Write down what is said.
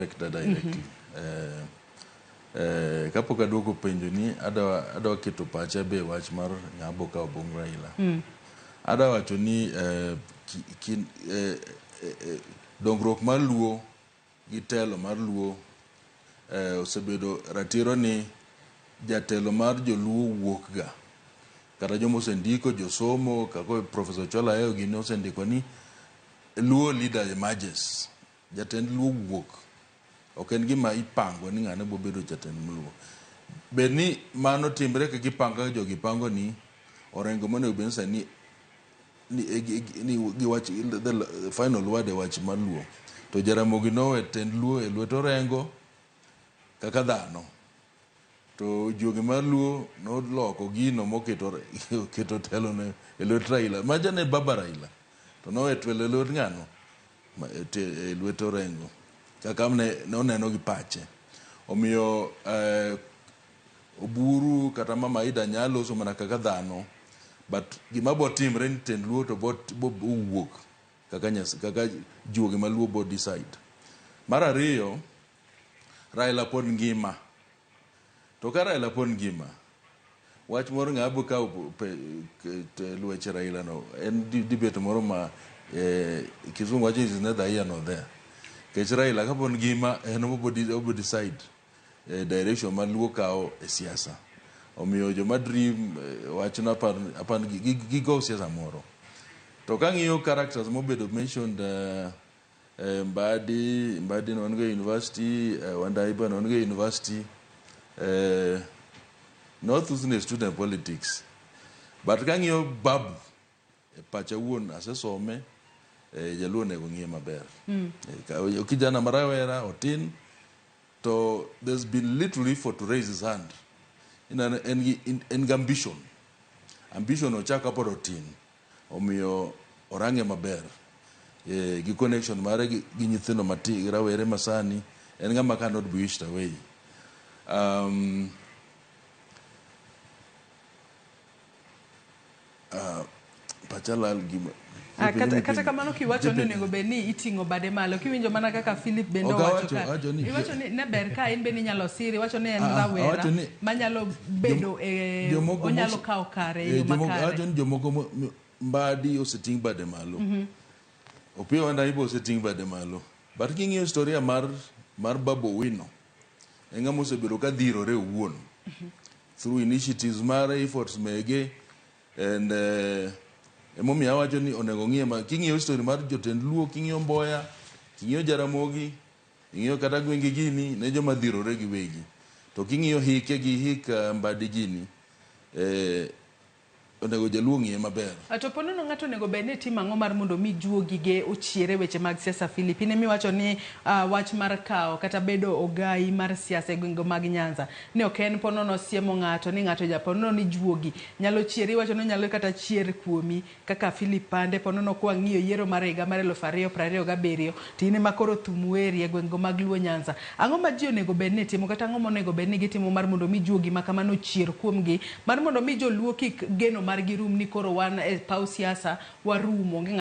directly. Kapok aduoko penjo ni adwa keto pacha be wach mar ng'abo ka obong Raila. Adwa wacho ni dongruok mar Luo gi telo mar Luo osebedo ratiro ni jatelo mar joluo wuok ga kata jomo osendiko josomo kako Professor Chola Ayo gini osendiko ni Luo leader emerges, jatend Luo wuok. Ok en gima ipango ni ng'ane bobedo jatend Luo. Bed ni mano timbre ka gipango jogi pango ni orengo monego bed ni giwach the final word e wach mar Luo. To Jaramogi nowe tend Luo e lwet orengo kaka dhano. To juogi mar Luo noloko gino moketo telo ne e lwet Raila. Majane baba Raila. To nowe twelo e lwet ng'ano e lwet orengo. Kaka noneno gi pache. Omiyo Oburu kata mama Ida nyalo so mana kaka dhano. But gima bo timre ni tend Luo to bo wuok kaka juogi mar Luo bo decide. Mar ariyo, Raila pod ngima. To ka Raila pod ngima, wach moro ng'abo ka lweche Raila no en debate moro ma Kizungu wacho is neither here nor there. Kech Raila ka pod ngima en obo decide direction mar Luo kao e siasa. Omiyo joma dream wachno apan gigo siasa moro. To ka ng'iyo characters mobedo mentioned Mbadi no onge university, Wandaiba no onge university, not using student politics. But ka ng'iyo babu pacha wuon asesome jaluo nego ng'iye maber. Kijana marawera otin to there's been little effort to raise his hand. In ambition. Ambition ochaka pod otin. Omiyo orange maber. Gi connection mare gi nyithindo mati rawere masani en ng'ama cannot be wished away. Pachalal gima kata kamano kiwacho ni onego bed ni iting'o bade malo kiwinjo mana kaka Philip bendo wacho ka iwacho ni ne ber ka in be ni nyalo siri wacho ni en rawera manyalo bedo onyalo kawo kare yo makare. Wacho ni jomoko Mbadi oseting' bade malo. Opiyo Wandaiba oseting' bade malo. But king'iyo historia mar Babu Owino en ng'ama osebedo ka dhirore owuon through initiatives mare, efforts mege, and emomiyo awacho ni onego ng'iye ma king'iyo history mar jotend Luo, king'iyo Mboya, king'iyo Jaramogi, king'iyo kata gwenge gini ne joma dhirore gi wegi. To king'iyo hike gi hik Mbadi gini onego jaluo ng'iye maber. To ponono ng'ato onego bed ni timo ang'o mar mondo mi juogi ge ochiere weche mag siasa Philip. Ne miwacho ni wach mar kawo kata bedo ogai mar siasa e gwenge mag Nyanza. Ne ok en ponono siemo ng'ato ni ng'ato japonono ni juogi nyalo chieri wacho ni nyalo kata chier kuomi kaka Philip Pande ponono kwa ng'iyo yiero mar higa mar 2027 tine makoro thumweri e gwenge mag Luo Nyanza. Ang'o ma ji onego bed ni timo kata ang'o monego bed ni gitimo mar mondo mi juogi makamano chier kuomgi mar mondo mi joluo kik geno mar girum ni koro wan e paw siasa warumo